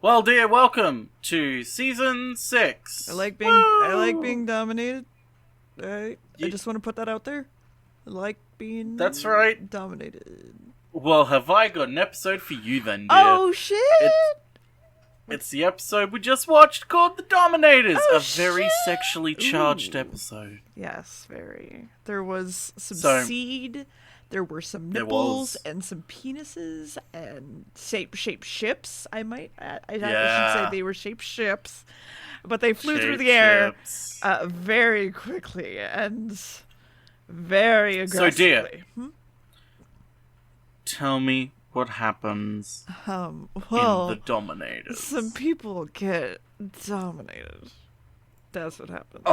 Well, dear, welcome to season 6. I like being dominated. I just want to put that out there. I like being That's right. dominated. Well, have I got an episode for you then, dear? Oh shit! It's the episode we just watched called The Dominators, Oh, a very shit! sexually charged Ooh. Episode. Yes, very. There was some So- seed. There were some There nipples was. and some penises and shaped ships. I might add. I should Yeah. say they were shaped ships, but they flew through Shape the air ships. very quickly and very aggressively. So, dear, tell me what happens Well, in The Dominators. some people get dominated. That's what happens.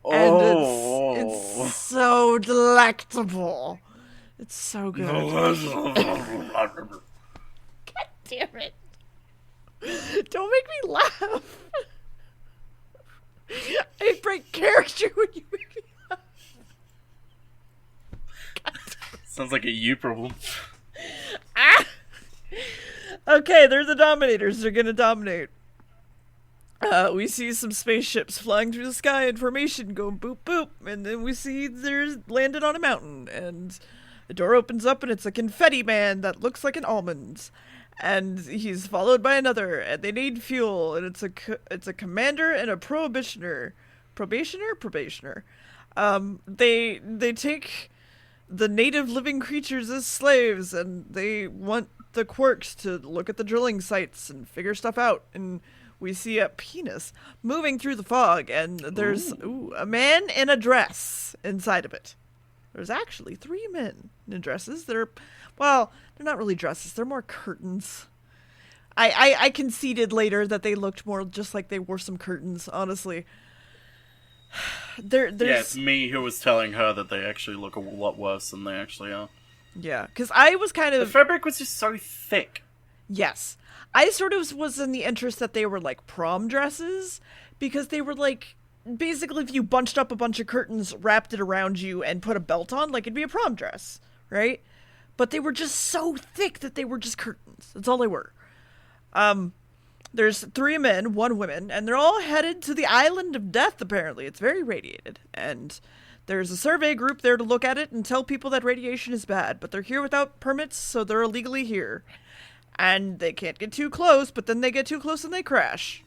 And It's so delectable. It's so good. God damn it. Don't make me laugh. I break character when you make me laugh. Sounds like a you problem. Ah! Okay, they're the Dominators. They're gonna dominate. We see some spaceships flying through the sky in formation, going boop boop, and then we see they're landed on a mountain, and the door opens up, and it's a confetti man that looks like an almond, and he's followed by another, and they need fuel, and it's a commander and a probationer. They take the native living creatures as slaves, and they want the quirks to look at the drilling sites and figure stuff out, and we see a penis moving through the fog, and there's a man in a dress inside of it. There's actually 3 men in dresses. They're not really dresses. They're more curtains. I conceded later that they looked more just like they wore some curtains, honestly. There's... Yeah, it's me who was telling her that they actually look a lot worse than they actually are. Yeah, because I was kind The of... fabric was just so thick. Yes. I sort of was in the interest that they were like prom dresses, because they were like, basically if you bunched up a bunch of curtains, wrapped it around you, and put a belt on, like it'd be a prom dress, right? But they were just so thick that they were just curtains. That's all they were. There's 3 men, 1 woman, and they're all headed to the island of death, apparently. It's very radiated, and there's a survey group there to look at it and tell people that radiation is bad, but they're here without permits, so they're illegally here. And they can't get too close, but then they get too close and they crash.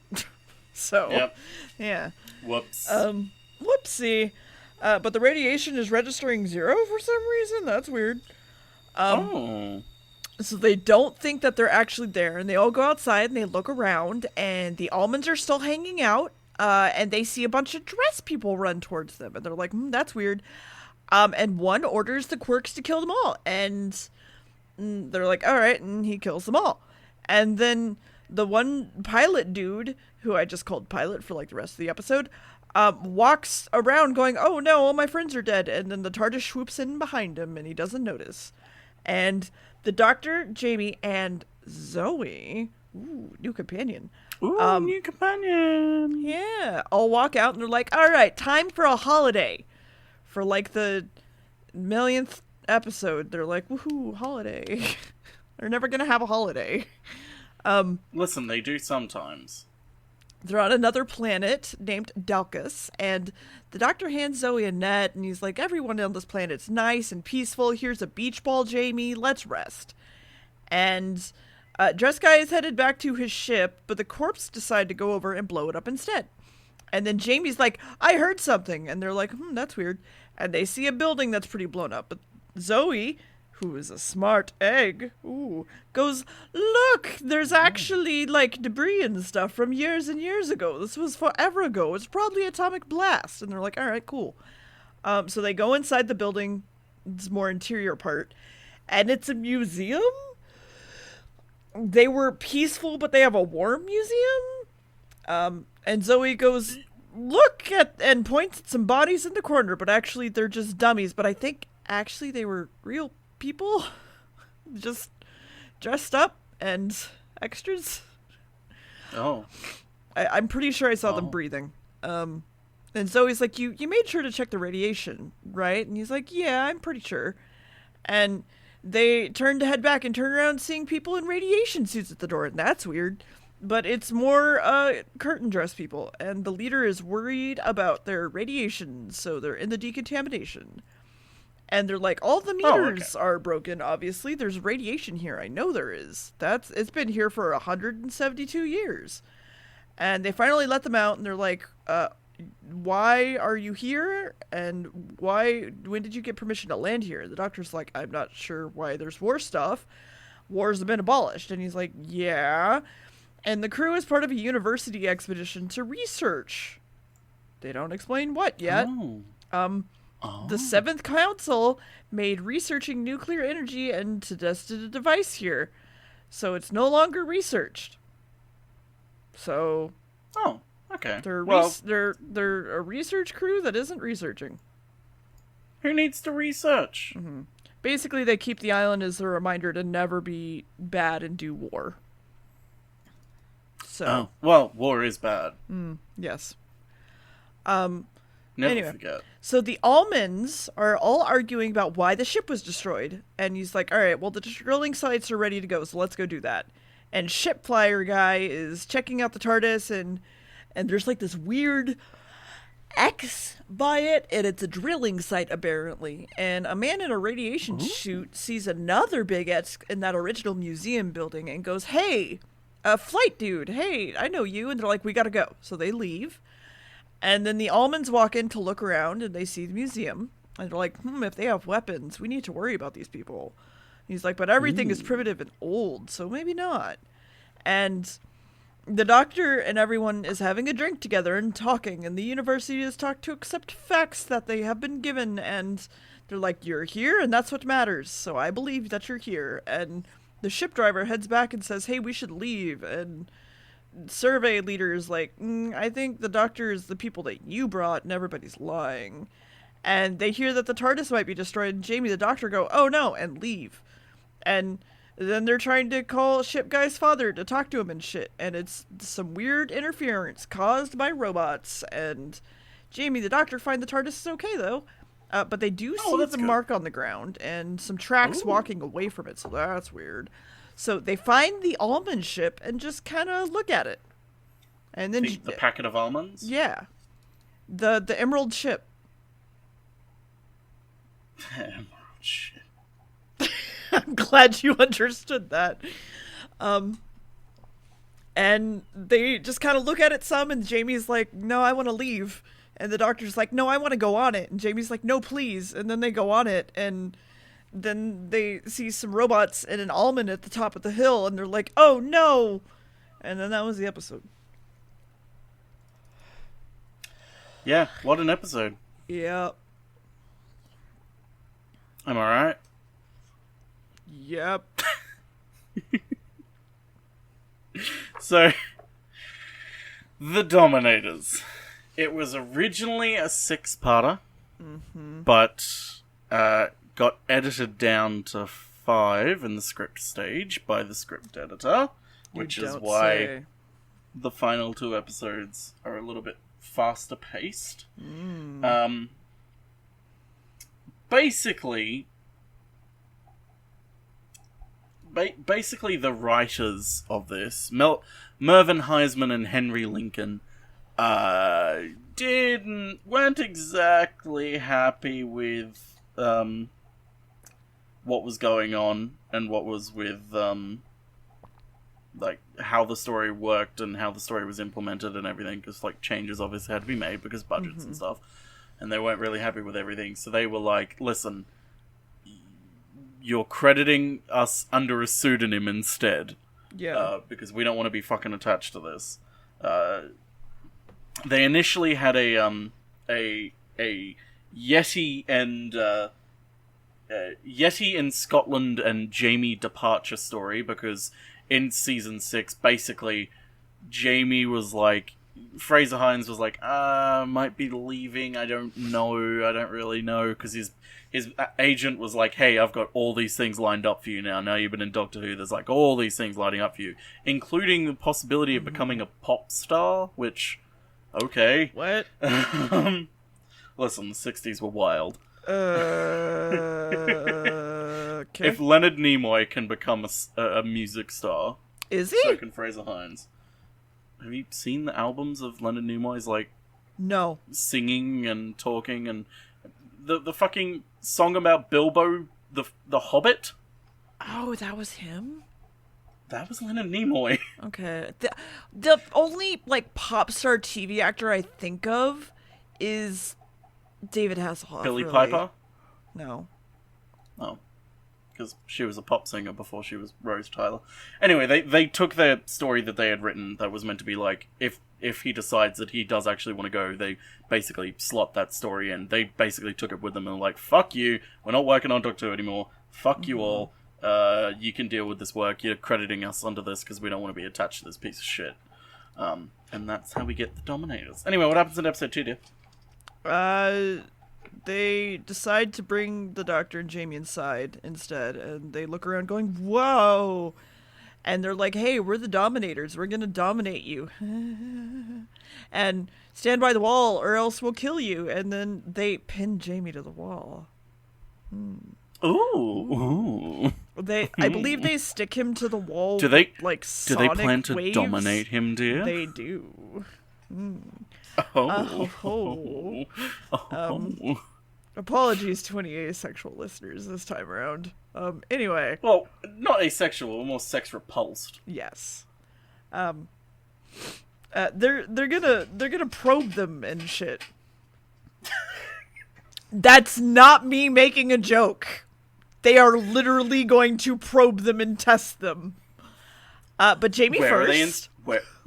So, Yep. Yeah. Whoops. Whoopsie. But the radiation is registering 0 for some reason. That's weird. So they don't think that they're actually there, and they all go outside and they look around, and the almonds are still hanging out, and they see a bunch of dress people run towards them, and they're like, that's weird. And one orders the quirks to kill them all, and they're like, all right, and he kills them all. And then the one pilot dude, who I just called Pilot for like the rest of the episode, walks around going, oh no, all my friends are dead. And then the TARDIS swoops in behind him, and he doesn't notice. And the Doctor, Jamie, and Zoe, new companion. New companion. Yeah, all walk out, and they're like, all right, time for a holiday. For like the millionth episode, they're like, woohoo, holiday. They're never gonna have a holiday. Listen, they do sometimes. They're on another planet named Dalkus, and the Doctor hands Zoe a net, and he's like, everyone on this planet's nice and peaceful. Here's a beach ball, Jamie. Let's rest. And Dress Guy is headed back to his ship, but the corpse decide to go over and blow it up instead. And then Jamie's like, I heard something. And they're like, that's weird. And they see a building that's pretty blown up. But Zoe, who is a smart egg, goes, look, there's actually like debris and stuff from years and years ago. This was forever ago. It's probably atomic blast. And they're like, all right, cool. So they go inside the building. It's more interior part. And it's a museum. They were peaceful, but they have a war museum. And Zoe goes, look at, and points at some bodies in the corner, but actually they're just dummies. But I think actually they were real people, just dressed up and extras. Oh. I'm pretty sure I saw them breathing. And Zoe's like, you made sure to check the radiation, right? And he's like, yeah, I'm pretty sure. And they turn to head back and turn around seeing people in radiation suits at the door, and that's weird. But it's more curtain dress people, and the leader is worried about their radiation, so they're in the decontamination. And they're like, all the meters are broken, obviously. There's radiation here. I know there is. It's been here for 172 years. And they finally let them out, and they're like, why are you here? And when did you get permission to land here? The doctor's like, I'm not sure why there's war stuff. Wars have been abolished. And he's like, yeah. And the crew is part of a university expedition to research. They don't explain what yet. The Seventh Council made researching nuclear energy and tested a device here. So it's no longer researched. So... Oh, okay. They're a research crew that isn't researching. Who needs to research? Mm-hmm. Basically, they keep the island as a reminder to never be bad and do war. So. Oh, well, war is bad. Yes. Never forget. So the almonds are all arguing about why the ship was destroyed. And he's like, all right, well, the drilling sites are ready to go, so let's go do that. And ship flyer guy is checking out the TARDIS, and there's like this weird X by it, and it's a drilling site, apparently. And a man in a radiation suit sees another big X in that original museum building and goes, hey, a flight dude, hey, I know you. And they're like, we gotta go. So they leave. And then the almonds walk in to look around, and they see the museum. And they're like, if they have weapons, we need to worry about these people. He's like, but everything is primitive and old, so maybe not. And the doctor and everyone is having a drink together and talking, and the university is taught to accept facts that they have been given, and they're like, you're here, and that's what matters, so I believe that you're here. And the ship driver heads back and says, hey, we should leave, and survey leader is like, I think the doctor is the people that you brought, and everybody's lying. And they hear that the TARDIS might be destroyed, and Jamie, the doctor, go, oh no, and leave. And then they're trying to call Ship Guy's father to talk to him and shit. And it's some weird interference caused by robots. And Jamie, the doctor, find the TARDIS is okay, though. But they do see the mark on the ground and some tracks walking away from it. So that's weird. So they find the almond ship and just kind of look at it. And then the packet of almonds? Yeah. The emerald ship. Emerald ship. I'm glad you understood that. And they just kind of look at it some, and Jamie's like, no, I want to leave. And the doctor's like, no, I want to go on it. And Jamie's like, no, please. And then they go on it, and then they see some robots and an almond at the top of the hill, and they're like, oh, no. And then that was the episode. Yeah, what an episode. Yeah. Am I right? Yep. So, the Dominators. It was originally a 6-parter, but got edited down to 5 in the script stage by the script editor, which is why the final 2 episodes are a little bit faster paced. Basically, the writers of this, Mervyn Heisman and Henry Lincoln, weren't exactly happy with what was going on and what was with like how the story worked and how the story was implemented and everything, because like changes obviously had to be made because budgets and stuff, and they weren't really happy with everything. So they were like, listen, you're crediting us under a pseudonym instead. Yeah. Because we don't want to be fucking attached to this. They initially had a Yeti in Scotland and Jamie departure story, because in season 6, basically, Jamie was like, Fraser Hines was like, might be leaving, I don't really know, because his agent was like, hey, I've got all these things lined up for you now you've been in Doctor Who, there's like all these things lining up for you, including the possibility of becoming a pop star, which, okay. What? Listen, the 60s were wild. Okay. If Leonard Nimoy can become a music star, is he? so can Fraser Hines. have you seen the albums of Leonard Nimoy's, like, No. singing and talking and the fucking song about Bilbo the Hobbit? Oh, that was him? That was Leonard Nimoy. Okay. The only, like, pop star TV actor I think of is David Hasselhoff. Billie really. Piper? No. Oh. Because she was a pop singer before she was Rose Tyler. Anyway, they took their story that they had written that was meant to be like, if he decides that he does actually want to go, they basically slot that story in. They basically took it with them and were like, fuck you, we're not working on Doctor Who anymore, fuck you all, you can deal with this work, you're crediting us under this because we don't want to be attached to this piece of shit. And that's how we get the Dominators. Anyway, what happens in episode 2, dear? They decide to bring the Doctor and Jamie inside instead, and they look around going, whoa! And they're like, hey, we're the Dominators, we're gonna dominate you. And stand by the wall or else we'll kill you. And then they pin Jamie to the wall. Ooh. I believe they stick him to the wall. Do they sonic plan to waves. dominate him, dear? They do. Oh. Apologies to any asexual listeners this time around. Anyway. Well, not asexual, more sex repulsed. Yes. They're gonna probe them and shit. That's not me making a joke. They are literally going to probe them and test them. But Jamie first.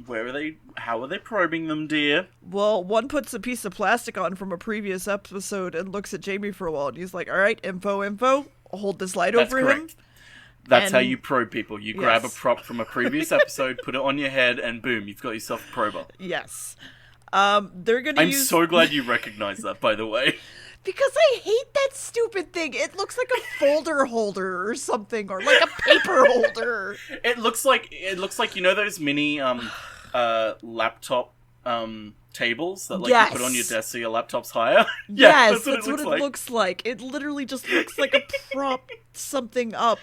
Where are they? How are they probing them, dear? Well, one puts a piece of plastic on from a previous episode and looks at Jamie for a while, and he's like, all right, info, hold this light over him. That's how you probe people. You grab a prop from a previous episode, put it on your head, and boom, you've got yourself a prober. Yes. They're gonna I'm so glad you recognize that, by the way. Because I hate that stupid thing. It looks like a folder holder or something, or like a paper holder. It looks like you know those mini laptop tables that you put on your desk so your laptop's higher. Yeah, yes, that's what it looks like. It literally just looks like a prop something up.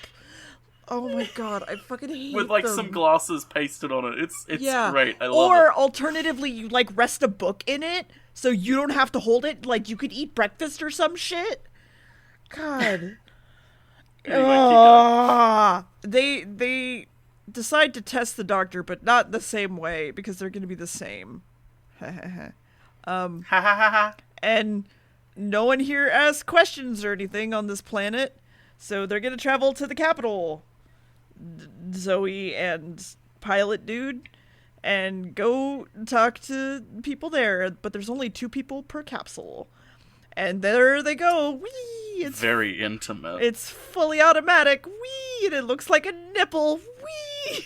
Oh my god, I fucking hate with like them. some glasses pasted on it. It's great. I love it. Or alternatively, you like rest a book in it so you don't have to hold it. Like you could eat breakfast or some shit. God. Anyway, they decide to test the Doctor, but not the same way because they're going to be the same. And no one here asks questions or anything on this planet, so they're going to travel to the capital. Zoe and pilot dude, and go talk to people there, but there's only 2 people per capsule. And there they go. Whee! It's very intimate. It's fully automatic. Whee! And it looks like a nipple. Whee!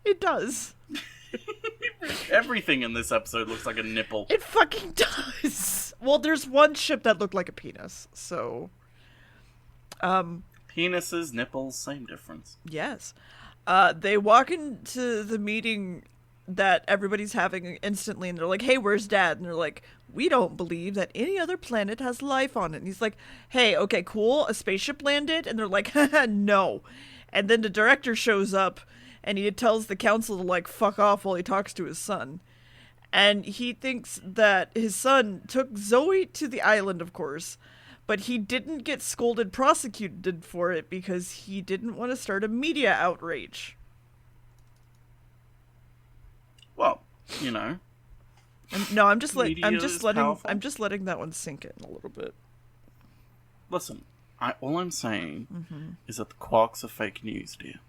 It does. Everything in this episode looks like a nipple. It fucking does. Well, there's one ship that looked like a penis, so... Penises, nipples, same difference. Yes. They walk into the meeting that everybody's having instantly, and they're like, hey, where's Dad? And they're like, we don't believe that any other planet has life on it. And he's like, hey, okay, cool, a spaceship landed? And they're like, haha, no. And then the director shows up, and he tells the council to, like, fuck off while he talks to his son. And he thinks that his son took Zoe to the island, of course, but he didn't get scolded, prosecuted for it because he didn't want to start a media outrage. Well, you know. No, I'm just letting that one sink in a little bit. Listen, all I'm saying is that the quarks are fake news, dear.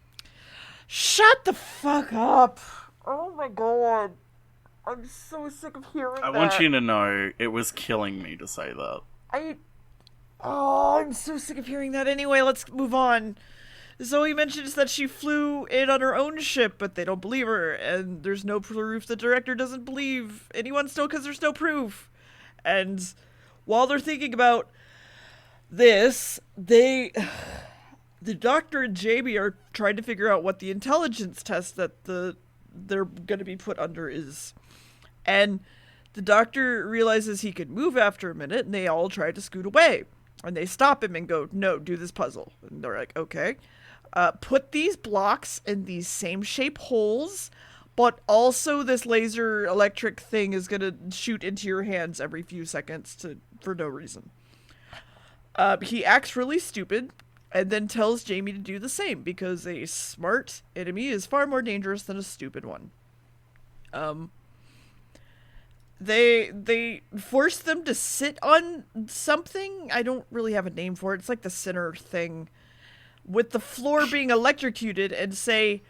Shut the fuck up! Oh my god. I'm so sick of hearing that. I want you to know it was killing me to say that. I'm so sick of hearing that. Anyway, let's move on. Zoe mentions that she flew in on her own ship, but they don't believe her, and there's no proof. The director doesn't believe anyone still because there's no proof. And while they're thinking about this, the Doctor and Jamie are trying to figure out what the intelligence test that they're going to be put under is. And the Doctor realizes he can move after a minute, and they all try to scoot away. And they stop him and go, no, do this puzzle. And they're like, okay. Put these blocks in these same shape holes, But also this laser electric thing is going to shoot into your hands every few seconds for no reason. He acts really stupid and then tells Jamie to do the same because a smart enemy is far more dangerous than a stupid one. They force them to sit on something. I don't really have a name for it. It's like the center thing with the floor being electrocuted and say,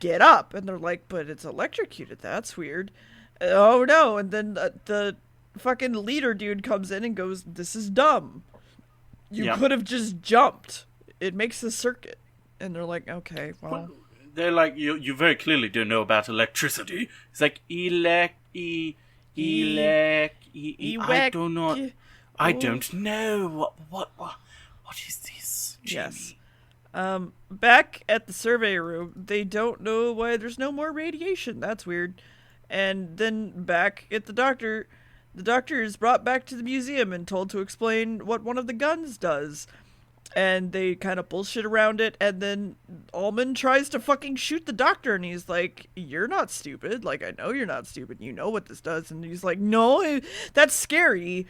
get up. And they're like, but it's electrocuted. That's weird. Oh no. And then the fucking leader dude comes in and goes, this is dumb. You could have just jumped. It makes a circuit. And they're like, okay, well. They're like, you very clearly don't know about electricity. It's like, I don't know. I don't know. What is this, Jamie? Yes. Back at the survey room, they don't know why there's no more radiation. That's weird. And then back at the doctor is brought back to the museum and told to explain what one of the guns does. And they kind of bullshit around it, and then Almond tries to fucking shoot the doctor, and he's like, you're not stupid. Like, I know you're not stupid. You know what this does. And he's like, no, that's scary.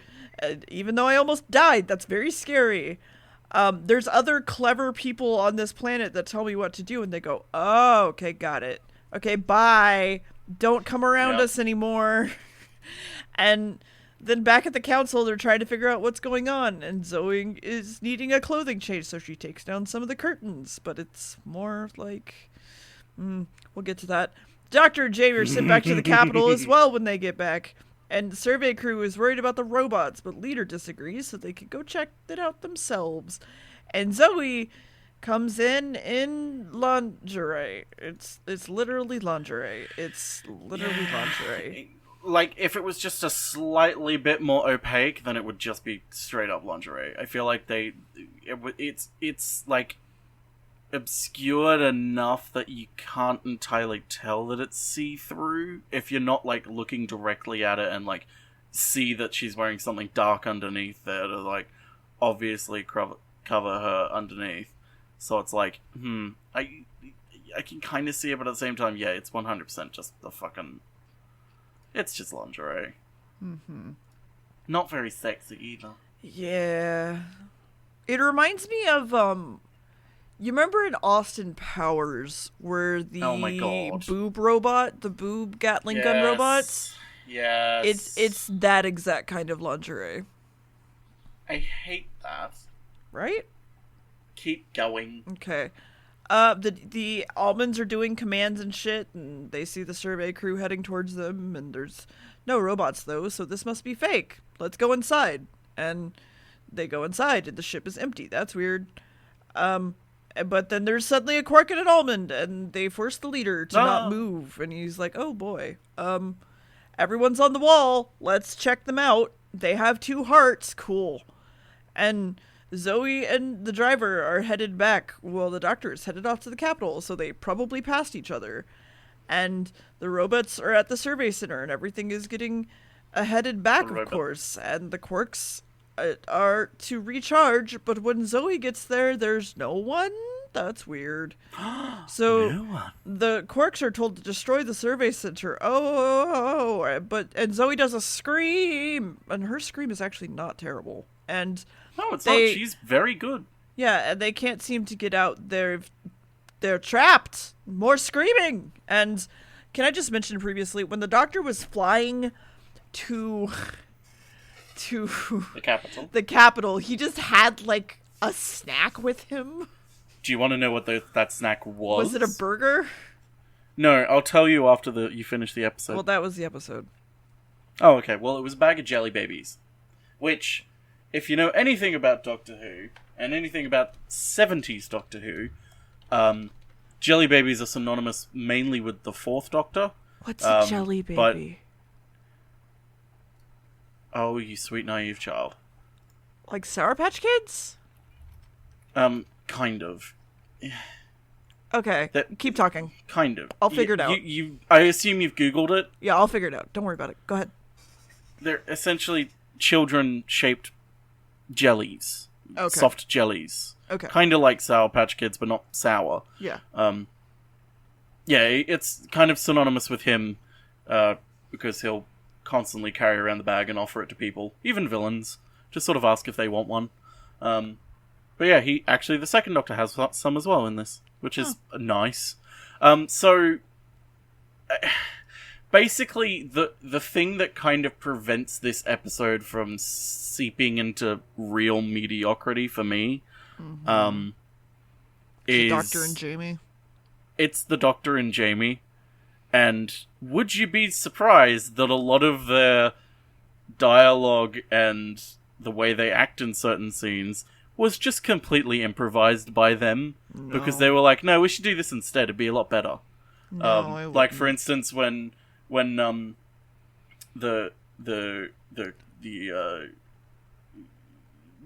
Even though I almost died, that's very scary. There's other clever people on this planet that tell me what to do, and they go, oh, okay, got it. Okay, bye. Don't come around us anymore. And then back at the council, they're trying to figure out what's going on, and Zoe is needing a clothing change, so she takes down some of the curtains, but it's more like... we'll get to that. Doctor and Jamie are sent back to the Capitol as well when they get back, and the survey crew is worried about the robots, but Leader disagrees, so they can go check it out themselves. And Zoe comes in lingerie. It's literally lingerie. It's literally lingerie. Like, if it was just a slightly bit more opaque, then it would just be straight up lingerie. I feel like it's like obscured enough that you can't entirely tell that it's see-through if you're not like looking directly at it and like see that she's wearing something dark underneath there to like obviously cover her underneath. So it's like, I can kind of see it, but at the same time, yeah, it's 100% just the fucking... It's just lingerie. Mm-hmm. Not very sexy either. Yeah. It reminds me of, you remember in Austin Powers where the boob robot, the boob Gatling gun robot? Yes. It's that exact kind of lingerie. I hate that. Right? Keep going. Okay. The almonds are doing commands and shit, and they see the survey crew heading towards them, and there's no robots though, so this must be fake. Let's go inside. And they go inside, and the ship is empty. That's weird. But then there's suddenly a quark and an almond, and they force the leader to not move, and he's like, oh boy. Everyone's on the wall. Let's check them out. They have 2 hearts. Cool. And Zoe and the driver are headed back. Well, the doctor is headed off to the Capitol, so they probably passed each other. And the robots are at the survey center, and everything is getting headed back, of course. And the quarks are to recharge, but when Zoe gets there, there's no one? That's weird. So no one. The quarks are told to destroy the survey center. And Zoe does a scream, and her scream is actually not terrible. And no, it's not. She's very good. Yeah, and they can't seem to get out. They're trapped. More screaming. And can I just mention previously, when the doctor was flying to the Capitol, he just had like a snack with him. Do you want to know what that snack was? Was it a burger? No, I'll tell you after you finish the episode. Well, that was the episode. Oh, okay. Well, it was a bag of jelly babies, which, if you know anything about Doctor Who, and anything about 70s Doctor Who, jelly babies are synonymous mainly with the 4th Doctor. What's a jelly baby? Oh, you sweet naive child. Like Sour Patch Kids? Kind of. Okay, keep talking. Kind of. I'll figure it out. I assume you've Googled it? Yeah, I'll figure it out. Don't worry about it. Go ahead. They're essentially children-shaped jellies. Okay. Soft jellies. Okay. Kind of like Sour Patch Kids, but not sour. Yeah. yeah, it's kind of synonymous with him, because he'll constantly carry around the bag and offer it to people, even villains, just sort of ask if they want one. But yeah, the second Doctor has some as well in this, which is nice. So basically, the thing that kind of prevents this episode from seeping into real mediocrity for me, is the Doctor and Jamie. It's the Doctor and Jamie, and would you be surprised that a lot of their dialogue and the way they act in certain scenes was just completely improvised by them? No. Because they were like, no, we should do this instead, it'd be a lot better. No, like, for instance, when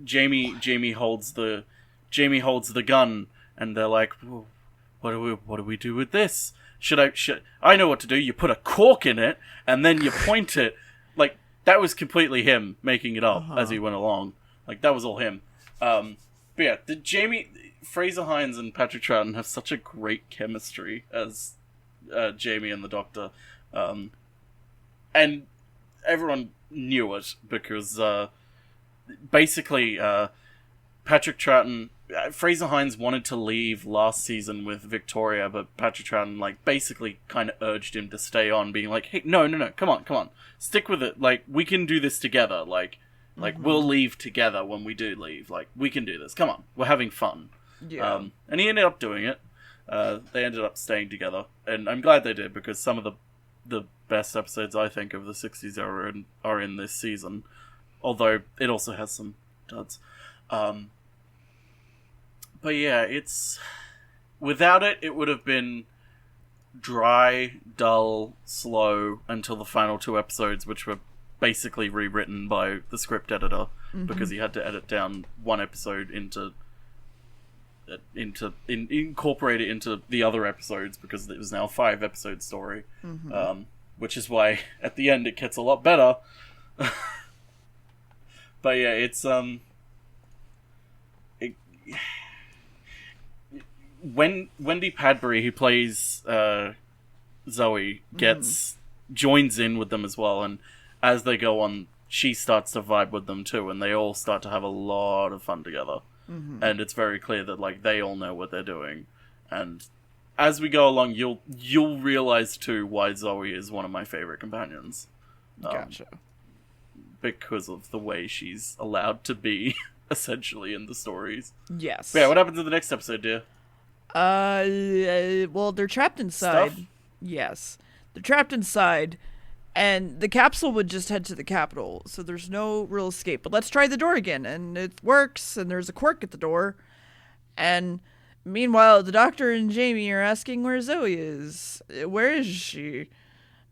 Jamie holds the gun, and they're like, what do we do with this? I know what to do. You put a cork in it, and then you point it. Like, that was completely him making it up as he went along. Like, that was all him. But yeah, Fraser Hines and Patrick Troughton have such a great chemistry as Jamie and the Doctor. And everyone knew it, because basically Patrick Troughton... Fraser Hines wanted to leave last season with Victoria, but Patrick Troughton, basically kind of urged him to stay on, being like, hey, no, come on, stick with it, we can do this together, we'll leave together when we do leave, we can do this, come on, we're having fun. Yeah. And he ended up doing it. They ended up staying together, and I'm glad they did, because some of the best episodes, I think, of the 60s are in this season, although it also has some duds. But yeah, without it, it would have been dry, dull, slow until the final 2 episodes, which were basically rewritten by the script editor, because he had to edit down 1 episode incorporate it into the other episodes, because it was now a 5-episode story. Which is why at the end it gets a lot better. But yeah, it's when Wendy Padbury, who plays Zoe, joins in with them as well, and as they go on, she starts to vibe with them too, and they all start to have a lot of fun together. And it's very clear that they all know what they're doing, and as we go along, you'll realize too why Zoe is one of my favorite companions. Gotcha. Because of the way she's allowed to be, essentially, in the stories. Yes. But yeah, what happens in the next episode, dear? Well, they're trapped inside. Stuff? Yes. They're trapped inside, and the capsule would just head to the capital, so there's no real escape. But let's try the door again, and it works, and there's a quirk at the door. And meanwhile, the Doctor and Jamie are asking where Zoe is. Where is she?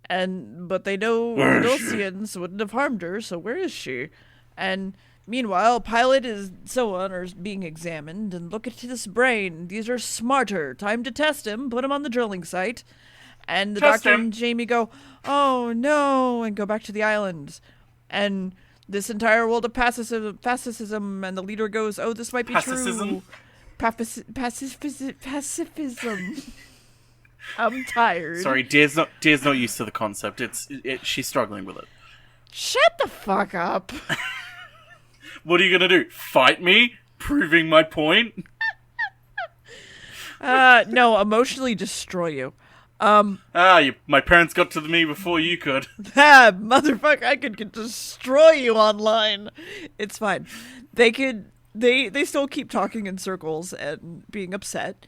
But they know the Dulcians wouldn't have harmed her, so where is she? And meanwhile, Pilot and so on are being examined, and look at this brain. These are smarter. Time to test him. Put him on the drilling site. And the Doctor and Jamie go, oh no, and go back to the island. And this entire world of pacifism, and the leader goes, oh, this might be true. Pacifism. I'm tired. Sorry, Dear's not used to the concept. She's struggling with it. Shut the fuck up. What are you gonna do? Fight me? Proving my point? No, emotionally destroy you. My parents got to me before you could. Motherfucker, I could destroy you online. It's fine. They still keep talking in circles and being upset.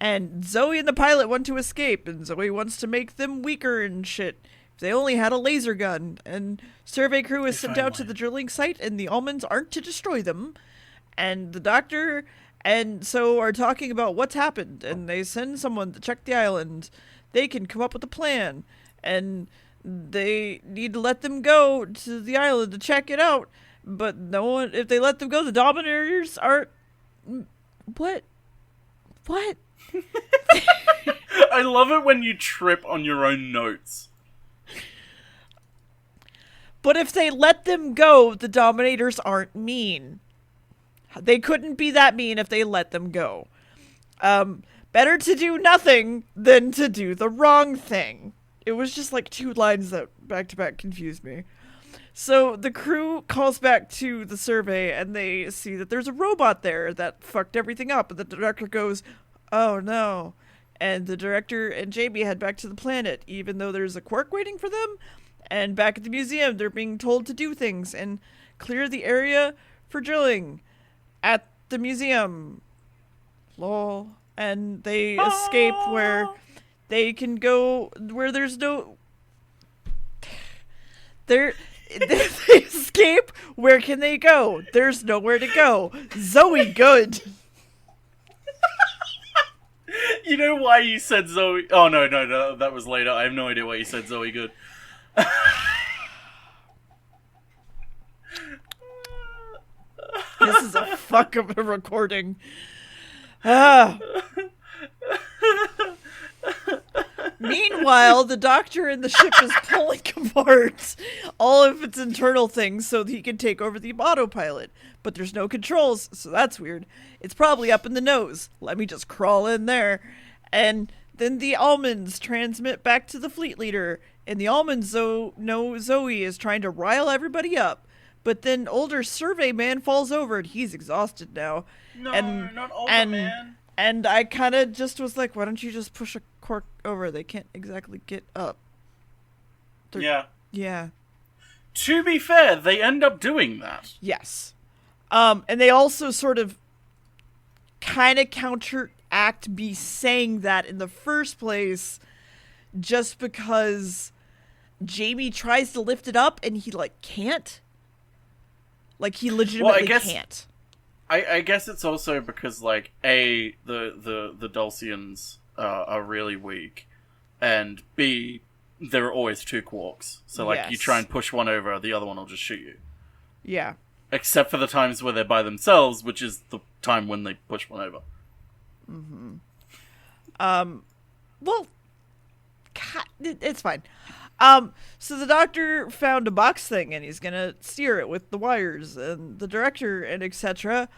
And Zoe and the Pilot want to escape, and Zoe wants to make them weaker and shit. If they only had a laser gun. And survey crew is sent out to the drilling site, and the almonds aren't to destroy them. And the Doctor and so are talking about what's happened, and they send someone to check the island. They can come up with a plan, and they need to let them go to the island to check it out. But no one, if they let them go, the Dominators are... What? I love it when you trip on your own notes. But if they let them go, the Dominators aren't mean. They couldn't be that mean if they let them go. Better to do nothing than to do the wrong thing. It was just like 2 lines that back-to-back confused me. So the crew calls back to the survey, and they see that there's a robot there that fucked everything up. And the director goes, oh no. And the director and Jamie head back to the planet, even though there's a quirk waiting for them. And back at the museum, they're being told to do things and clear the area for drilling at the museum. Lol. And they escape where they can go, where there's no... They escape. Where can they go? There's nowhere to go. Zoe good. You know why you said Zoe? Oh no, that was later. I have no idea why you said Zoe good. This is a fuck of a recording. Ah. Meanwhile, the doctor in the ship is pulling apart all of its internal things so that he can take over the autopilot. But there's no controls, so that's weird. It's probably up in the nose. Let me just crawl in there. And then the almonds transmit back to the fleet leader. And the almonds know Zoe is trying to rile everybody up. But then older survey man falls over and he's exhausted now. No, not older man. And I kind of just was like, why don't you just push a quirk over? They can't exactly get up. Yeah. To be fair, they end up doing that. Yes. And they also sort of kind of counteract me saying that in the first place just because Jamie tries to lift it up and he, like, can't. Like, he legitimately can't. I guess it's also because, like, A, the Dulcians are really weak, and B, there are always 2 quarks. So, like, you try and push one over, the other one will just shoot you. Yeah. Except for the times where they're by themselves, which is the time when they push one over. Mm-hmm. Well, God, it's fine. So the doctor found a box thing, and he's gonna steer it with the wires, and the director and etc.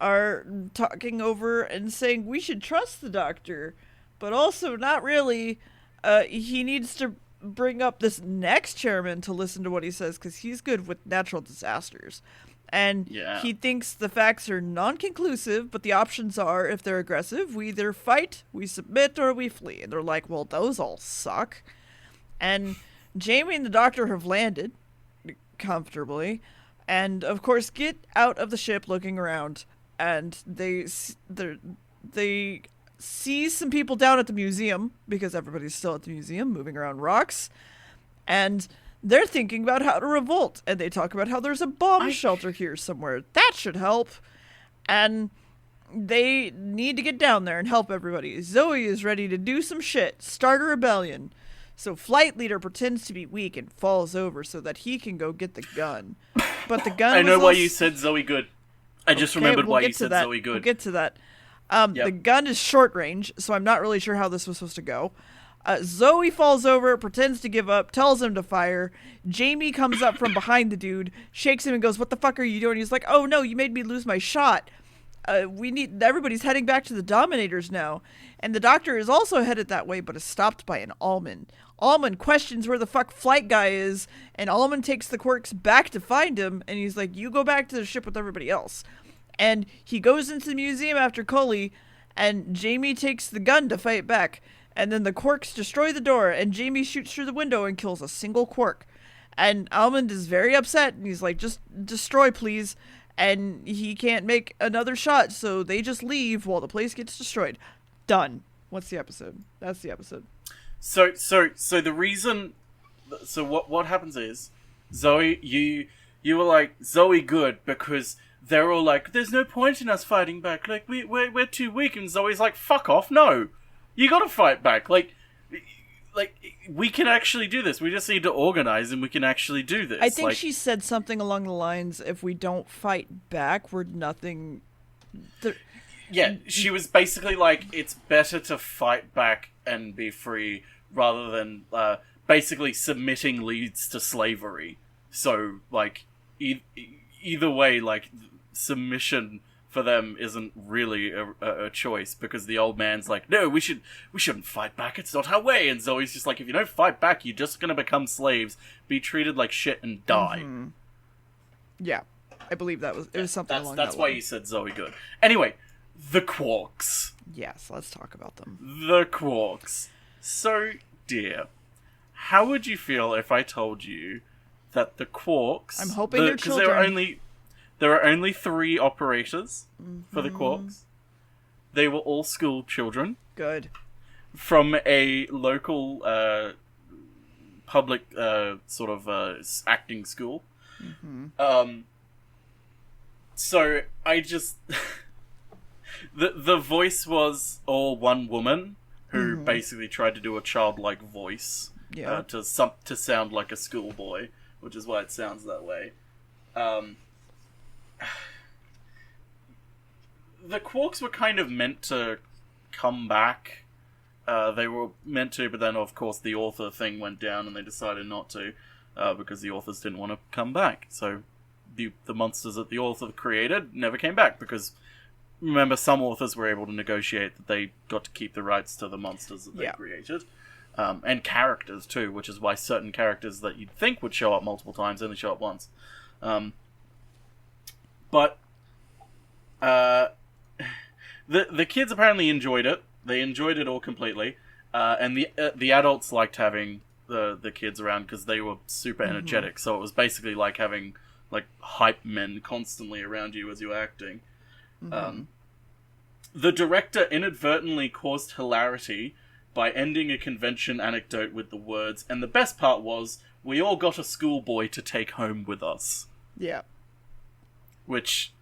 are talking over and saying we should trust the doctor, but also not really. He needs to bring up this next chairman to listen to what he says, because he's good with natural disasters. And he thinks the facts are non-conclusive, but the options are, if they're aggressive, we either fight, we submit, or we flee. And they're like, well, those all suck. And Jamie and the doctor have landed comfortably, and of course get out of the ship looking around, and they see some people down at the museum, because everybody's still at the museum moving around rocks, and they're thinking about how to revolt, and they talk about how there's a bomb shelter here somewhere. That should help. And they need to get down there and help everybody. Zoe is ready to do some shit, start a rebellion. So flight leader pretends to be weak and falls over so that he can go get the gun. But the gun I know why you said Zoe good. I just remembered why you said Zoe good. We'll get to that. The gun is short range, so I'm not really sure how this was supposed to go. Zoe falls over, pretends to give up, tells him to fire. Jamie comes up from behind the dude, shakes him and goes, "What the fuck are you doing?" He's like, "Oh no, you made me lose my shot. Everybody's heading back to the Dominators now." And the doctor is also headed that way, but is stopped by an almond. Almond questions where the fuck flight guy is, and Almond takes the quirks back to find him, and he's like, "You go back to the ship with everybody else." And he goes into the museum after Cully, and Jamie takes the gun to fight back. And then the quirks destroy the door, and Jamie shoots through the window and kills a single quirk. And Almond is very upset, and he's like, "Just destroy, please." And he can't make another shot, so they just leave while the place gets destroyed. Done. What's the episode? That's the episode. So the reason... So what happens is, Zoe, you were like, Zoe good, because they're all like, "There's no point in us fighting back. Like, we're too weak." And Zoe's like, "Fuck off, no. You gotta fight back. Like, we can actually do this. We just need to organize, and we can actually do this." I think she said something along the lines, if we don't fight back, we're nothing... Yeah, she was basically like, it's better to fight back and be free, rather than, basically submitting leads to slavery. So, like, either way, like, submission for them isn't really a choice, because the old man's like, no, we shouldn't fight back, it's not our way, and Zoe's just like, if you don't fight back, you're just gonna become slaves, be treated like shit, and die. Mm-hmm. Yeah, I believe it was something along that line. That's why you said Zoe good. Anyway, the quarks. Yes, let's talk about them. The quarks. So, dear, how would you feel if I told you that the quarks... I'm hoping they're children. There are only 3 operators for the quarks. They were all school children. Good. From a local public sort of acting school. Mm-hmm. So I just... the voice was all one woman who basically tried to do a childlike voice to sound like a schoolboy, which is why it sounds that way. The quarks were kind of meant to come back. They were meant to, but then of course the author thing went down and they decided not to, because the authors didn't want to come back. So the monsters that the author created never came back, because remember, some authors were able to negotiate that they got to keep the rights to the monsters that they created. And characters too, which is why certain characters that you'd think would show up multiple times only show up once. But the kids apparently enjoyed it. They enjoyed it all completely, and the adults liked having the kids around because they were super energetic. So it was basically like having like hype men constantly around you as you were acting. The director inadvertently caused hilarity by ending a convention anecdote with the words, "And the best part was, we all got a schoolboy to take home with us." Yeah. Which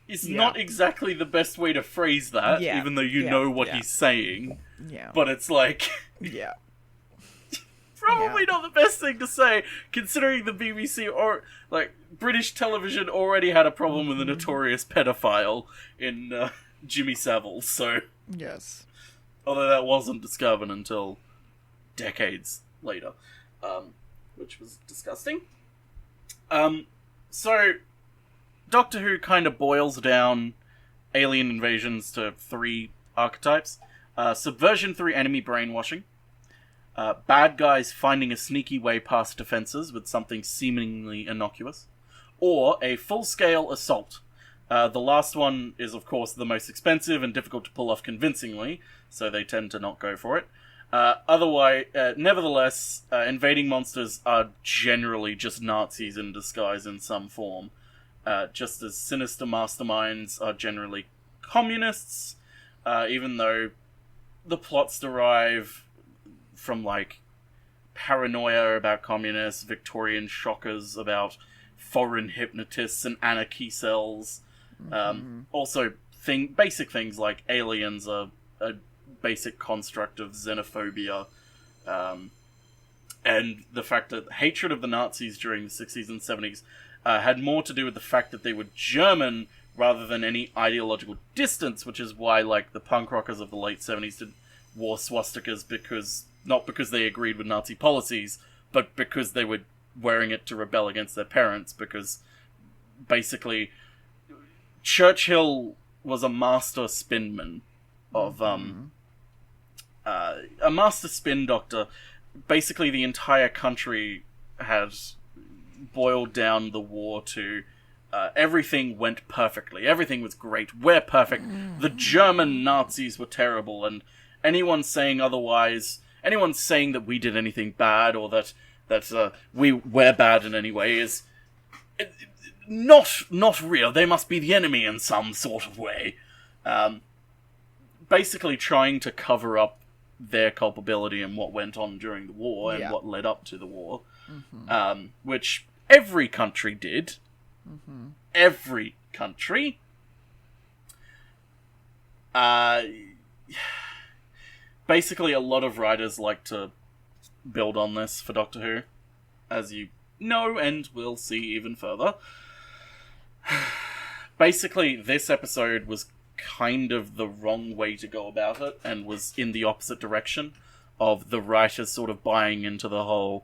is not exactly the best way to phrase that, even though you know what he's saying. Yeah. But it's like... yeah. Probably not the best thing to say, considering the BBC or British television already had a problem with a notorious pedophile in Jimmy Savile. So yes, although that wasn't discovered until decades later, which was disgusting. So Doctor Who kind of boils down alien invasions to 3 archetypes: subversion through enemy brainwashing. Bad guys finding a sneaky way past defenses with something seemingly innocuous, or a full-scale assault. The last one is, of course, the most expensive and difficult to pull off convincingly, so they tend to not go for it. Nevertheless, invading monsters are generally just Nazis in disguise in some form, just as sinister masterminds are generally communists, even though the plots derive from paranoia about communists, Victorian shockers about foreign hypnotists and anarchy cells. Also, basic things like aliens are a basic construct of xenophobia, and the fact that hatred of the Nazis during the 60s and 70s had more to do with the fact that they were German rather than any ideological distance, which is why the punk rockers of the late 70s wore swastikas not because they agreed with Nazi policies, but because they were wearing it to rebel against their parents, because basically Churchill was a master spinman of a master spin doctor. Basically the entire country had boiled down the war to everything went perfectly, everything was great, we're perfect, the German Nazis were terrible, and anyone saying otherwise, anyone saying that we did anything bad or that we're bad in any way is not real. They must be the enemy in some sort of way. Basically trying to cover up their culpability and what went on during the war and what led up to the war. Which every country did. Every country. Basically, a lot of writers like to build on this for Doctor Who, as you know, and we'll see even further. Basically, this episode was kind of the wrong way to go about it, and was in the opposite direction of the writers sort of buying into the whole,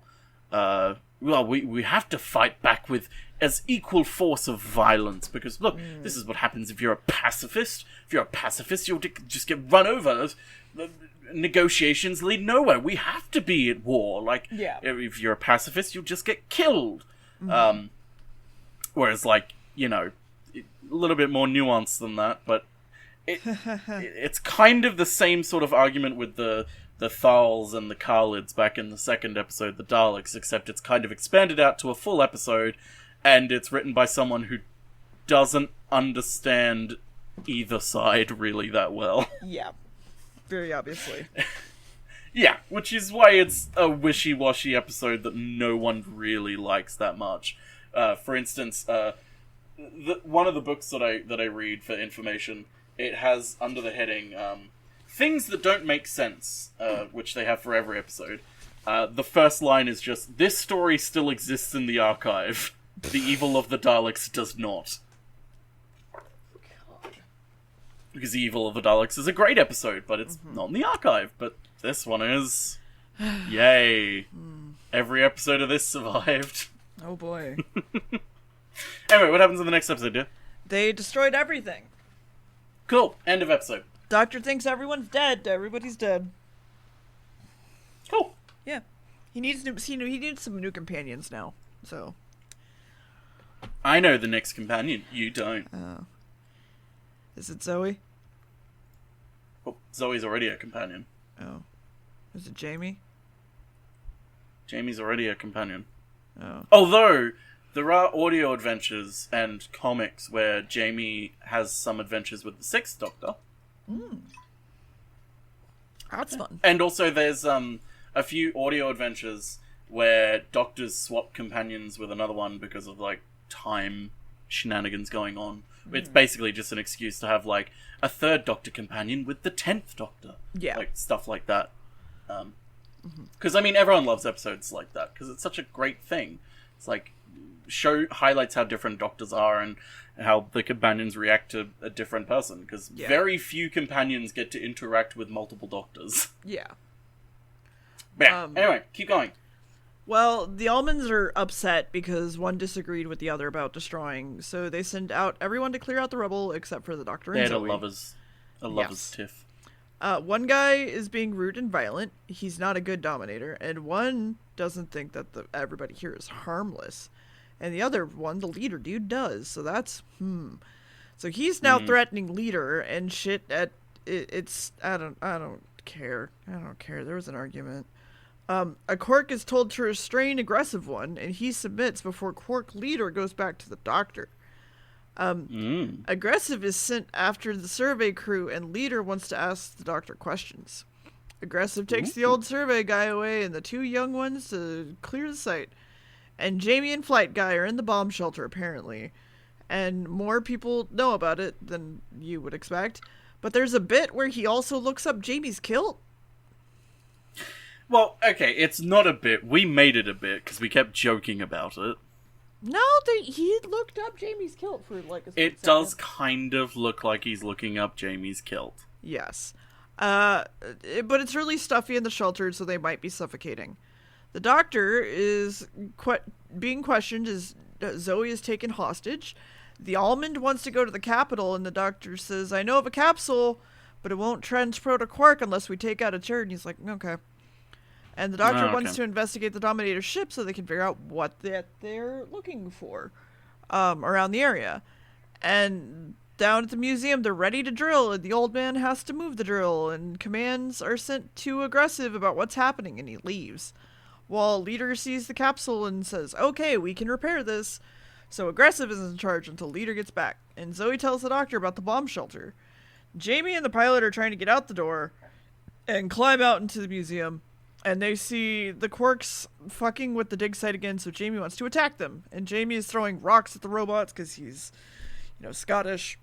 we have to fight back with as equal force of violence. Because, look, this is what happens if you're a pacifist. If you're a pacifist, you'll just get run over. The negotiations lead nowhere. We have to be at war. Like, if you're a pacifist, you'll just get killed. Whereas, like, you know, a little bit more nuanced than that, but it's kind of the same sort of argument with the Thals and the Khalids back in the second episode, the Daleks, except it's kind of expanded out to a full episode, and it's written by someone who doesn't understand either side really that well. Yeah, very obviously. Yeah, which is why it's a wishy-washy episode that no one really likes that much. For instance, one of the books that I read for information, it has under the heading things that don't make sense, which they have for every episode. The first line is just, "This story still exists in the archive. The evil of the Daleks does not." God. Because the evil of the Daleks is a great episode, but it's not in the archive. But this one is. Yay. Every episode of this survived. Oh boy. Anyway, what happens in the next episode, dear? They destroyed everything. Cool. End of episode. Doctor thinks everyone's dead. Everybody's dead. Cool. Yeah. He needs some new companions now. So. I know the next companion. You don't. Oh. Is it Zoe? Well, Zoe's already a companion. Oh. Is it Jamie? Jamie's already a companion. Oh. Although, there are audio adventures and comics where Jamie has some adventures with the Sixth Doctor. That's fun. And also there's a few audio adventures where doctors swap companions with another one because of, like, time shenanigans going on. It's basically just an excuse to have, like, a third Doctor companion with the 10th Doctor. Yeah. Like, stuff like that. Because, I mean, everyone loves episodes like that, because it's such a great thing. It's like, highlights how different Doctors are and how the companions react to a different person, because very few companions get to interact with multiple Doctors. Yeah. Yeah, anyway, keep going. Well, the Almonds are upset because one disagreed with the other about destroying, so they send out everyone to clear out the rubble except for the Doctor and Zoe. They had a lover's tiff. One guy is being rude and violent. He's not a good Dominator, and one doesn't think that everybody here is harmless. And the other one, the leader dude, does. So that's, So he's now threatening leader and shit at, I don't care. I don't care. There was an argument. A Quark is told to restrain aggressive one, and he submits before Quark leader goes back to the Doctor. Aggressive is sent after the survey crew, and leader wants to ask the Doctor questions. Aggressive takes the old survey guy away, and the two young ones to clear the site. And Jamie and Flight Guy are in the bomb shelter, apparently. And more people know about it than you would expect. But there's a bit where he also looks up Jamie's kilt. Well, okay, it's not a bit. We made it a bit, because we kept joking about it. No, he looked up Jamie's kilt for like a It does kind of look like he's looking up Jamie's kilt. Yes. But it's really stuffy in the shelter, so they might be suffocating. The Doctor is being questioned as Zoe is taken hostage. The Almond wants to go to the capital, and the Doctor says, "I know of a capsule, but it won't transport a Quark unless we take out a turd." And he's like, "Okay." And the Doctor wants to investigate the Dominator ship so they can figure out what they're looking for around the area. And down at the museum, they're ready to drill, and the old man has to move the drill, and commands are sent to Aggressive about what's happening, and he leaves. While Leader sees the capsule and says, "Okay, we can repair this." So Aggressive is in charge until Leader gets back, and Zoe tells the Doctor about the bomb shelter. Jamie and the pilot are trying to get out the door and climb out into the museum, and they see the Quarks fucking with the dig site again, so Jamie wants to attack them. And Jamie is throwing rocks at the robots because he's, Scottish.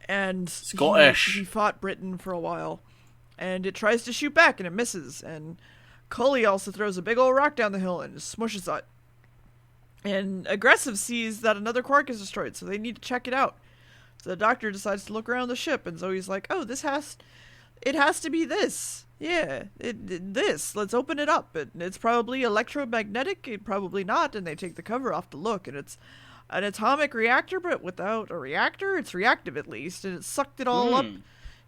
And Scottish. He fought Britain for a while. And it tries to shoot back, and it misses. And Cully also throws a big old rock down the hill and smushes it. And Aggressive sees that another Quark is destroyed, so they need to check it out. So the Doctor decides to look around the ship, and Zoe's like, "Oh, it has to be this. Yeah, this. Let's open it up. It's probably electromagnetic, probably not." And they take the cover off to look, and it's an atomic reactor, but without a reactor. It's reactive at least, and it sucked it all up.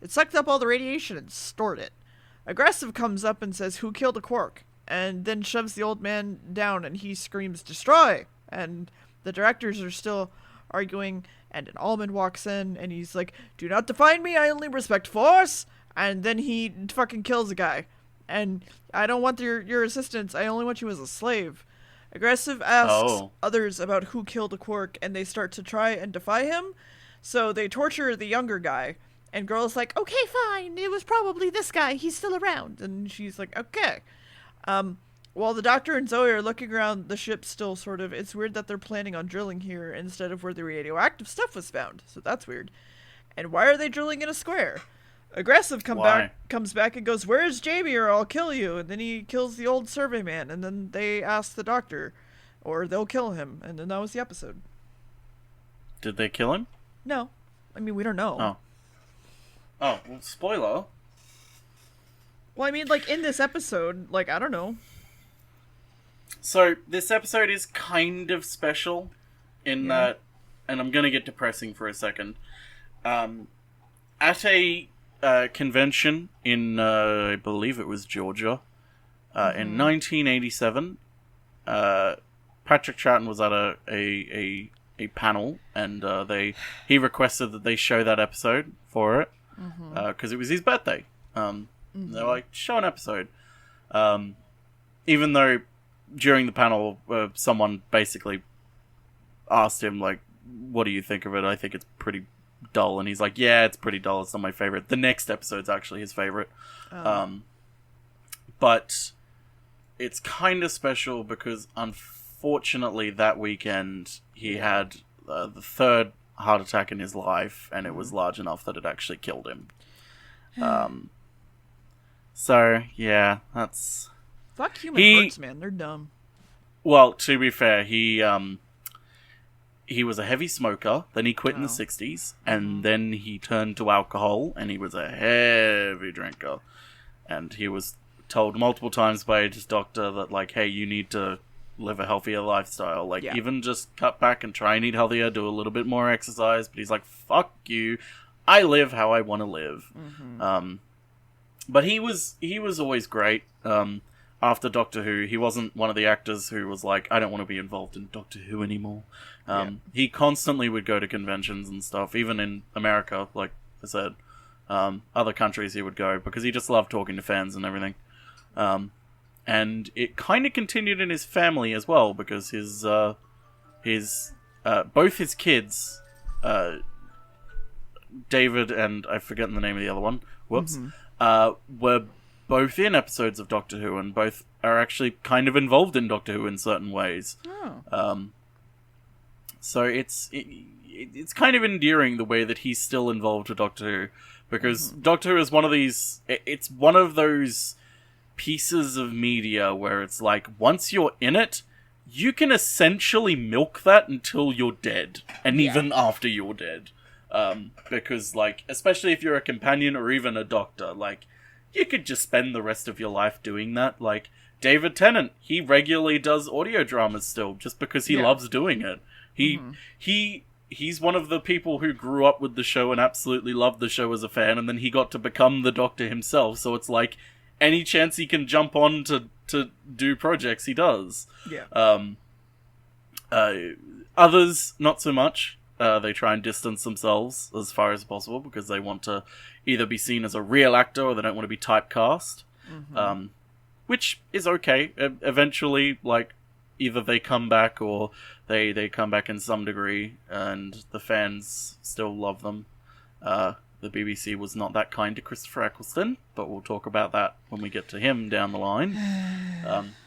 It sucked up all the radiation and stored it. Aggressive comes up and says, "Who killed a quark?" And then shoves the old man down, and he screams, "Destroy!" And the directors are still arguing, and an almond walks in, and he's like, "Do not define me, I only respect force!" And then he fucking kills a guy. And I don't want your assistance, I only want you as a slave. Aggressive asks others about who killed a quark, and they start to try and defy him. So they torture the younger guy, and Girl's like, "Okay, fine, it was probably this guy, he's still around." And she's like, "Okay." While the Doctor and Zoe are looking around the ship still sort of, it's weird that they're planning on drilling here instead of where the radioactive stuff was found. So that's weird. And why are they drilling in a square? Aggressive comes back and goes, "Where's Jamie or I'll kill you?" And then he kills the old survey man, and then they ask the Doctor, or they'll kill him, and then that was the episode. Did they kill him? No. I mean, we don't know. Oh, well, spoiler. Well, I mean, like, in this episode, like, I don't know. So, this episode is kind of special in that, and I'm gonna get depressing for a second. At a convention in, I believe it was Georgia, in 1987, Patrick Troughton was at a panel, and he requested that they show that episode for it, because it was his birthday. They're like, "Show an episode." Even though during the panel, someone basically asked him, like, "What do you think of it?" "I think it's pretty dull." And he's like, "Yeah, it's pretty dull. It's not my favorite." The next episode's actually his favorite. But it's kind of special because, unfortunately, that weekend he had the third heart attack in his life, and it was large enough that it actually killed him. So, yeah, that's... Fuck human hearts, man. They're dumb. Well, to be fair, he was a heavy smoker, then he quit in the 60s, and then he turned to alcohol, and he was a heavy drinker. And he was told multiple times by his doctor that, like, hey, you need to live a healthier lifestyle. Like, even just cut back and try and eat healthier, do a little bit more exercise. But he's like, fuck you. I live how I want to live. But he was always great. After Doctor Who, he wasn't one of the actors who was like, I don't want to be involved in Doctor Who anymore. He constantly would go to conventions and stuff, even in America, like I said. Other countries he would go, because he just loved talking to fans and everything. And it kind of continued in his family as well, because both his kids, David and I've forgotten the name of the other one, were both in episodes of Doctor Who, and both are actually kind of involved in Doctor Who in certain ways. So it's kind of endearing the way that he's still involved with Doctor Who, because Doctor Who is one of these... It's one of those pieces of media where it's like, once you're in it, you can essentially milk that until you're dead, and even after you're dead. Because, like, especially if you're a companion or even a doctor, like, you could just spend the rest of your life doing that. Like, David Tennant, he regularly does audio dramas still, just because he loves doing it. He's one of the people who grew up with the show and absolutely loved the show as a fan, and then he got to become the Doctor himself, so it's like, any chance he can jump on to do projects, he does. Others, not so much. They try and distance themselves as far as possible, because they want to either be seen as a real actor, or they don't want to be typecast. Which is okay. Eventually, like, either they come back, or they come back in some degree, and the fans still love them. The BBC was not that kind to Christopher Eccleston, but we'll talk about that when we get to him down the line.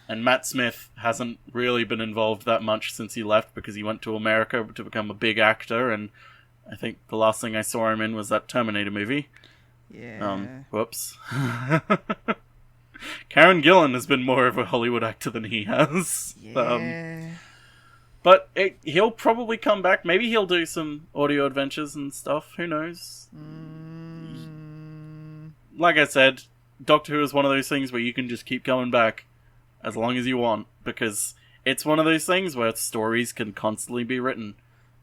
And Matt Smith hasn't really been involved that much since he left, because he went to America to become a big actor, and I think the last thing I saw him in was that Terminator movie. Whoops. Karen Gillan has been more of a Hollywood actor than he has. But he'll probably come back. Maybe he'll do some audio adventures and stuff. Who knows? Like I said, Doctor Who is one of those things where you can just keep coming back as long as you want, because it's one of those things where stories can constantly be written.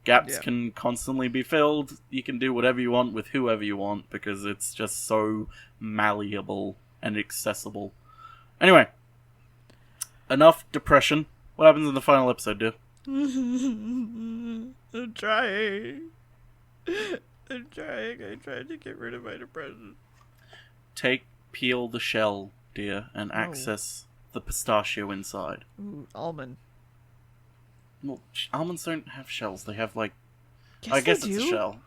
Gaps can constantly be filled. You can do whatever you want with whoever you want because it's just so malleable and accessible. Anyway, enough depression. What happens in the final episode, dear? I'm trying. I'm trying. I tried to get rid of my depression. Peel the shell, dear, and access the pistachio inside. Ooh, almond. Well, almonds don't have shells. They have, like... Yes, I guess they it's do. a shell.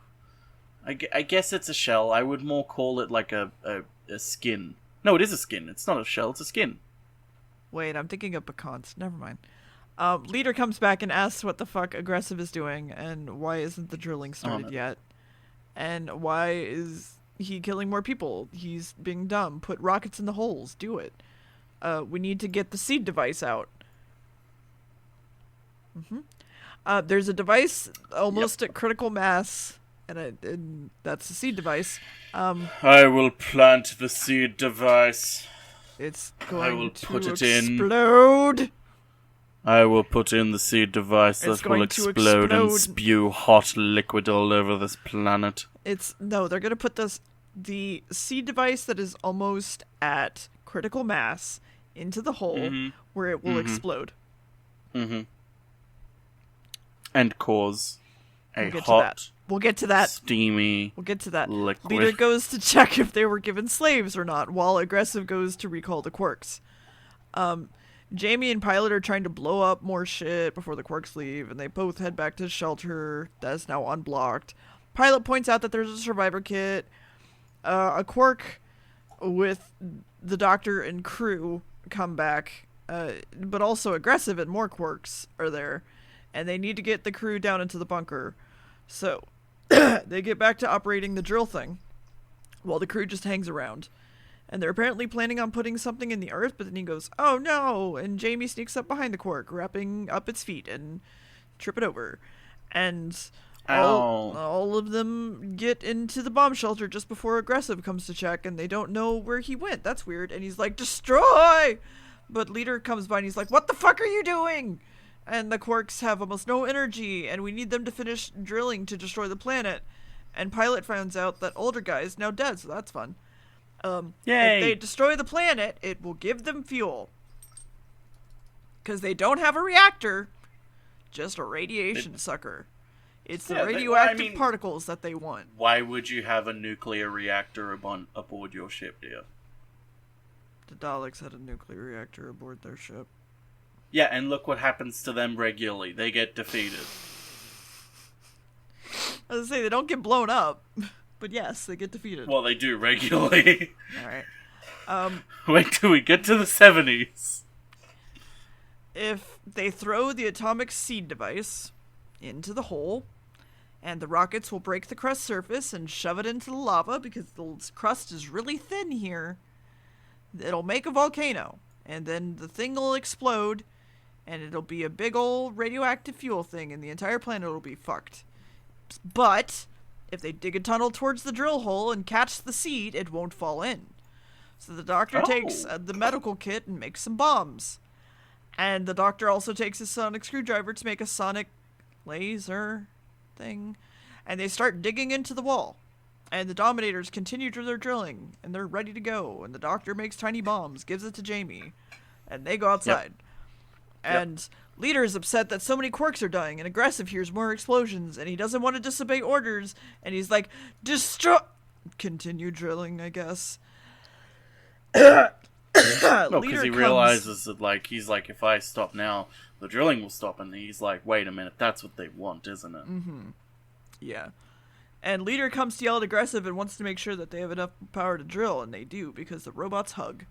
I guess it's a shell. I would more call it like a skin. No, it is a skin. It's not a shell. It's a skin. Wait, I'm thinking of pecans. Never mind. Leader comes back and asks what the fuck Aggressive is doing, and why isn't the drilling started yet? And why is he killing more people? He's being dumb. Put rockets in the holes. Do it. We need to get the seed device out. There's a device almost at critical mass, and that's the seed device. I will plant the seed device. It's going to put it explode. I will put in the seed device that will explode and spew hot liquid all over this planet. They're going to put the seed device that is almost at critical mass into the hole where it will explode. And cause We'll get to that. Steamy. We'll get to that. Liquid. Leader goes to check if they were given slaves or not, while Aggressive goes to recall the quirks. Jamie and Pilot are trying to blow up more shit before the quirks leave, and they both head back to the shelter that is now unblocked. Pilot points out that there's a survivor kit. A quirk with the Doctor and crew come back, but also Aggressive and more quirks are there, and they need to get the crew down into the bunker. So they get back to operating the drill thing while the crew just hangs around. And they're apparently planning on putting something in the earth, but then he goes, oh no! And Jamie sneaks up behind the quirk, wrapping up its feet and trip it over. And all of them get into the bomb shelter just before Aggressive comes to check, and they don't know where he went. That's weird. And he's like, destroy! But Leader comes by and he's like, what the fuck are you doing? And the quirks have almost no energy, and we need them to finish drilling to destroy the planet. And Pilot finds out that older guy is now dead, so that's fun. If they destroy the planet, it will give them fuel. Because they don't have a reactor, just a radiation sucker. It's the radioactive particles that they want. Why would you have a nuclear reactor aboard your ship, dear? The Daleks had a nuclear reactor aboard their ship. Yeah, and look what happens to them regularly. They get defeated. I was gonna say, they don't get blown up. But yes, they get defeated. Well, they do regularly. Alright. Wait till we get to the 70s. If they throw the atomic seed device into the hole, and the rockets will break the crust surface and shove it into the lava, because the crust is really thin here, it'll make a volcano. And then the thing will explode, and it'll be a big old radioactive fuel thing, and the entire planet will be fucked. But if they dig a tunnel towards the drill hole and catch the seed, it won't fall in. So the Doctor takes the medical kit and makes some bombs. And the Doctor also takes his sonic screwdriver to make a sonic laser thing. And they start digging into the wall. And the Dominators continue their drilling, and they're ready to go. And the Doctor makes tiny bombs, gives it to Jamie, and they go outside. And Leader is upset that so many quirks are dying, and Aggressive hears more explosions, and he doesn't want to disobey orders, and he's like, destroy... Continue drilling, I guess. No, because he realizes that, like, he's like, if I stop now, the drilling will stop, and he's like, wait a minute, that's what they want, isn't it? Yeah. And Leader comes to yell at Aggressive and wants to make sure that they have enough power to drill, and they do, because the robots hug.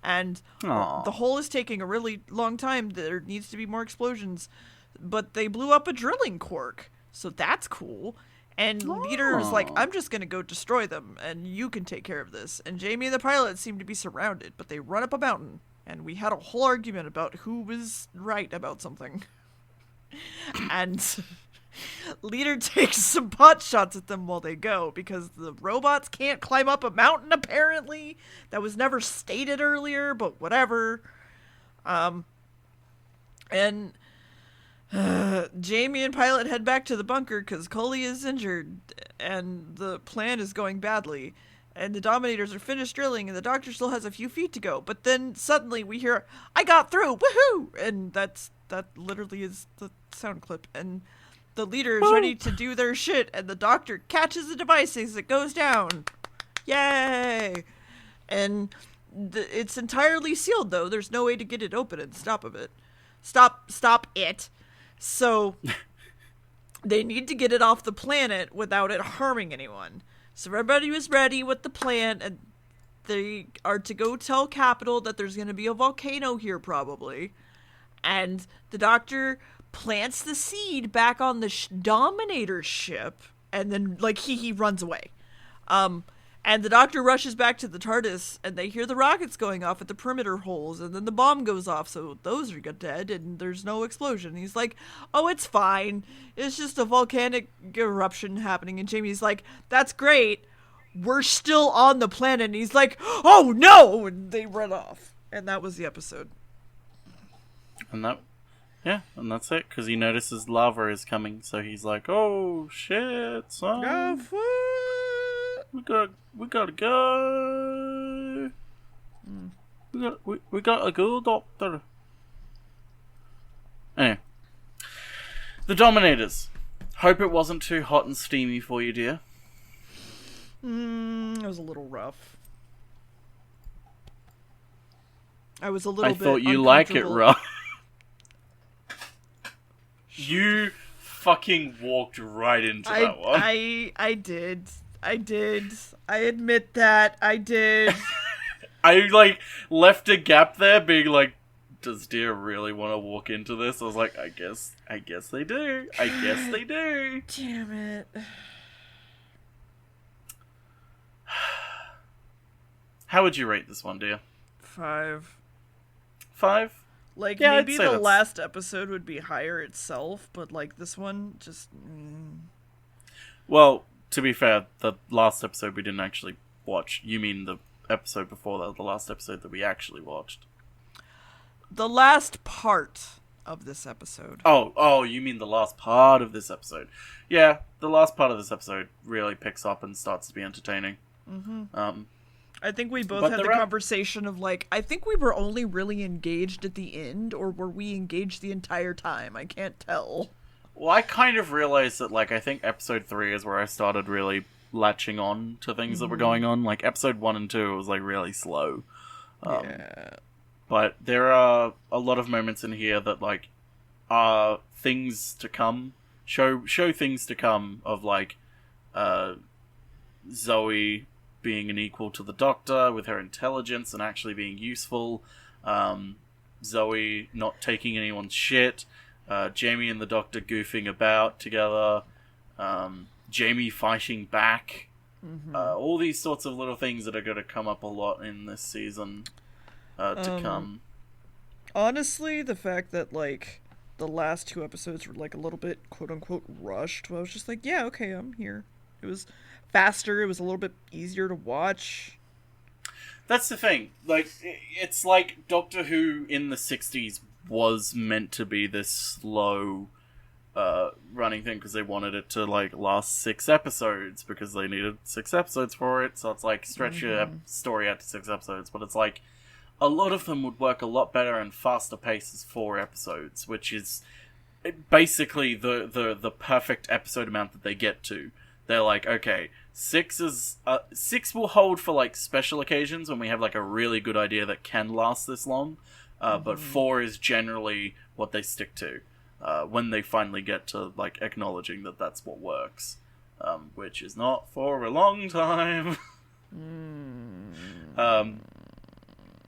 And the hole is taking a really long time. There needs to be more explosions. But they blew up a drilling quirk, so that's cool. And Leader is like, I'm just going to go destroy them, and you can take care of this. And Jamie and the pilot seem to be surrounded, but they run up a mountain. And we had a whole argument about who was right about something. And Leader takes some pot shots at them while they go, because the robots can't climb up a mountain, apparently. That was never stated earlier, but whatever. And Jamie and Pilot head back to the bunker because Cully is injured and the plan is going badly. And the Dominators are finished drilling and the Doctor still has a few feet to go. But then suddenly we hear, "I got through! Woohoo!" And that literally is the sound clip. And the leader is ready to do their shit and the Doctor catches the device as it goes down. Yay! And it's entirely sealed though. There's no way to get it open and stop it. So they need to get it off the planet without it harming anyone. So everybody was ready with the plan, and they are to go tell Capital that there's going to be a volcano here probably. And the Doctor plants the seed back on the Dominator ship, and then like he runs away. And the Doctor rushes back to the TARDIS, and they hear the rockets going off at the perimeter holes, and then the bomb goes off, so those are dead, and there's no explosion. He's like, "Oh, it's fine. It's just a volcanic eruption happening." And Jamie's like, "That's great. We're still on the planet." And he's like, "Oh, no!" And they run off. And that was the episode. And that's it, because he notices lava is coming, so he's like, "Oh, shit, son. We gotta go. We gotta go, Doctor." Anyway. The Dominators. Hope it wasn't too hot and steamy for you, dear. It was a little rough. I was a little bit thought you like it rough. You fucking walked right into that one. I did. I admit that. I did. I, left a gap there being like, does dear really want to walk into this? I was like, I guess they do. I guess they do. Damn it. How would you rate this one, dear? 5. 5? Yeah, maybe the last episode would be higher itself, but, this one, just... Well, to be fair, the last episode we didn't actually watch. You mean the episode before that, the last episode that we actually watched? The last part of this episode. Oh, you mean the last part of this episode. Yeah, the last part of this episode really picks up and starts to be entertaining. Mm-hmm. I think we both had the conversation of, I think we were only really engaged at the end, or were we engaged the entire time? I can't tell. Well, I kind of realized that, I think episode 3 is where I started really latching on to things that were going on. Episode 1 and 2 was, really slow. Yeah. But there are a lot of moments in here that, are things to come. Show things to come of, Zoe being an equal to the Doctor with her intelligence and actually being useful. Zoe not taking anyone's shit. Jamie and the Doctor goofing about together. Jamie fighting back. Mm-hmm. All these sorts of little things that are going to come up a lot in this season to come. Honestly, the fact that, the last 2 episodes were, a little bit, quote-unquote, rushed, I was just like, yeah, okay, I'm here. It was faster, it was a little bit easier to watch. That's the thing. It's like Doctor Who in the 60s was meant to be this slow running thing because they wanted it to last 6 episodes because they needed 6 episodes for it. So it's stretch your story out to 6 episodes, but it's a lot of them would work a lot better and faster pace as 4 episodes, which is basically the perfect episode amount that they get to. They're okay, 6 will hold for special occasions when we have a really good idea that can last this long. But 4 is generally what they stick to when they finally get to acknowledging that that's what works, which is not for a long time.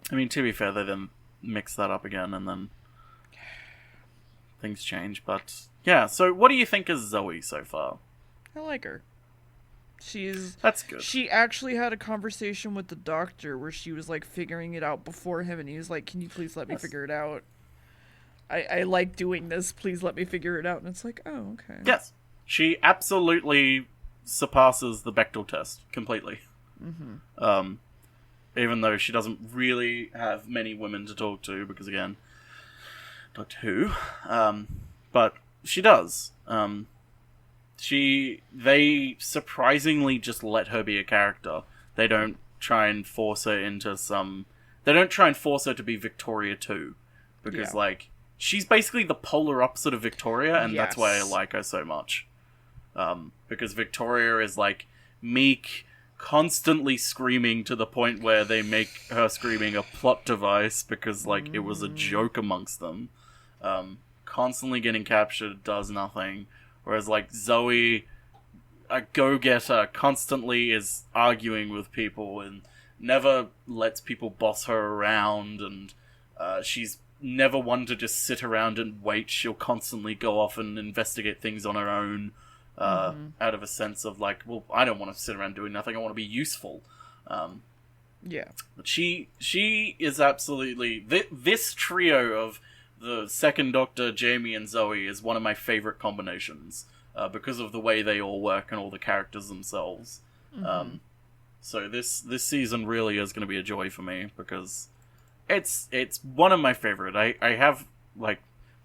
I mean, to be fair, they then mix that up again, and then things change. But yeah, so what do you think of Zoe so far? I like her. That's good. She actually had a conversation with the Doctor where she was figuring it out before him, and he was like, "Can you please let me figure it out? I like doing this. Please let me figure it out." And it's like, oh, okay. Yes, she absolutely surpasses the Bechdel test completely. Mm-hmm. Even though she doesn't really have many women to talk to, because again, Doctor Who. But she does. They surprisingly just let her be a character. They don't try and force her into they don't try and force her to be Victoria too. Because, she's basically the polar opposite of Victoria, and that's why I like her so much. Because Victoria is, meek, constantly screaming to the point where they make her screaming a plot device because, it was a joke amongst them. Constantly getting captured, does nothing. Whereas, Zoe, a go-getter, constantly is arguing with people and never lets people boss her around, and she's never one to just sit around and wait. She'll constantly go off and investigate things on her own, out of a sense of, well, I don't want to sit around doing nothing, I want to be useful. But she is absolutely... This trio of the Second Doctor, Jamie, and Zoe is one of my favourite combinations, because of the way they all work and all the characters themselves. So this season really is going to be a joy for me, because it's one of my favourite. I have,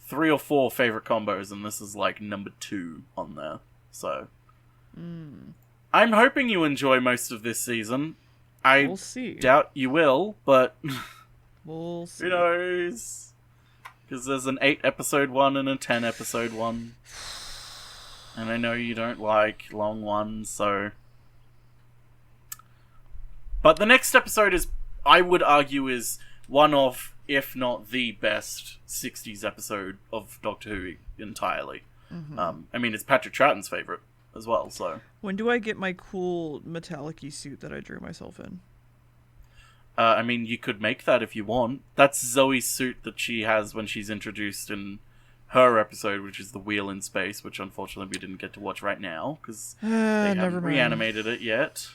3 or 4 favourite combos, and this is, number 2 on there. So, I'm hoping you enjoy most of this season. We'll see. Doubt you will, but we'll see. Who knows? Because there's an 8-episode one and a 10-episode one. And I know you don't like long ones, so... But the next episode is, I would argue, is one of, if not the best 60s episode of Doctor Who entirely. It's Patrick Troughton's favourite as well, so... When do I get my cool metallic-y suit that I drew myself in? You could make that if you want. That's Zoe's suit that she has when she's introduced in her episode, which is the Wheel in Space, which unfortunately we didn't get to watch right now, because they haven't reanimated it yet.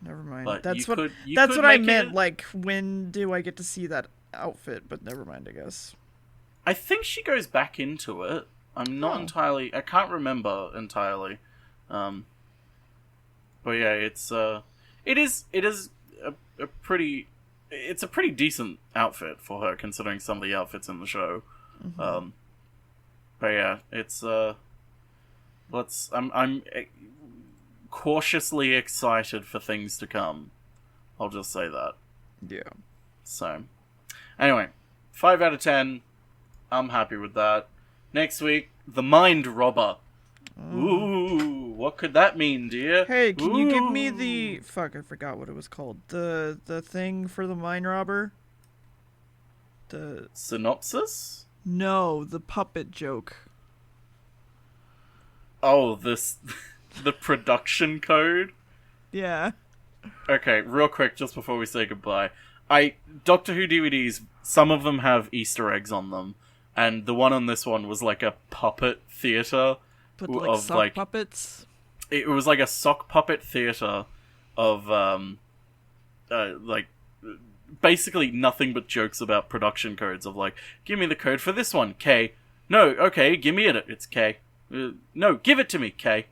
Never mind. But that's what I meant, when do I get to see that outfit? But never mind, I guess. I think she goes back into it. I'm not entirely... I can't remember entirely. But yeah, it is a pretty... It's a pretty decent outfit for her, considering some of the outfits in the show. But yeah, it's I'm cautiously excited for things to come. I'll just say that. Yeah. So, anyway, 5 out of 10. I'm happy with that. Next week, The Mind Robber. Ooh, what could that mean, dear? Hey, can you give me the... Fuck, I forgot what it was called. The thing for the Mind Robber? The... Synopsis? No, the puppet joke. Oh, this... the production code? Yeah. Okay, real quick, just before we say goodbye. Doctor Who DVDs, some of them have Easter eggs on them. And the one on this one was a puppet theatre. But sock puppets? It was a sock puppet theatre of, basically nothing but jokes about production codes of, give me the code for this one, K. No, okay, give me it, it's K. No, give it to me, K.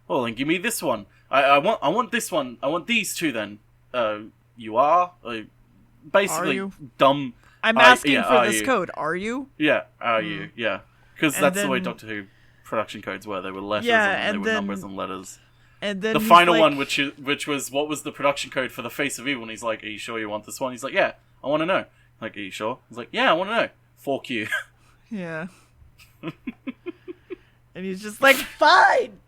Well, then give me this one. I want this one. I want these two, then. You are? Basically, are you? Dumb... I'm asking for this code, are you? Yeah, are you, yeah. Because that's the way Doctor Who production codes were. They were letters and they were numbers and letters. And then the final one, which was, what was the production code for the Face of Evil? And he's like, are you sure you want this one? He's like, yeah, I want to know. Are you sure? He's like, yeah, I want to know. 4Q. Yeah. And he's just like, fine!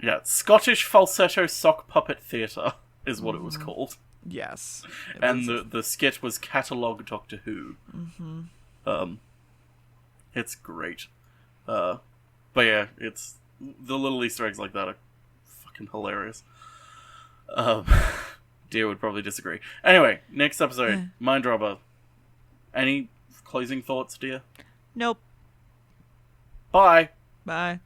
Yeah, Scottish Falsetto Sock Puppet Theatre is what it was called. Yes. And the skit was Catalogue Doctor Who. It's great. But yeah, it's... The little Easter eggs like that are fucking hilarious. Dear would probably disagree. Anyway, next episode, Mind Robber. Any closing thoughts, dear? Nope. Bye. Bye.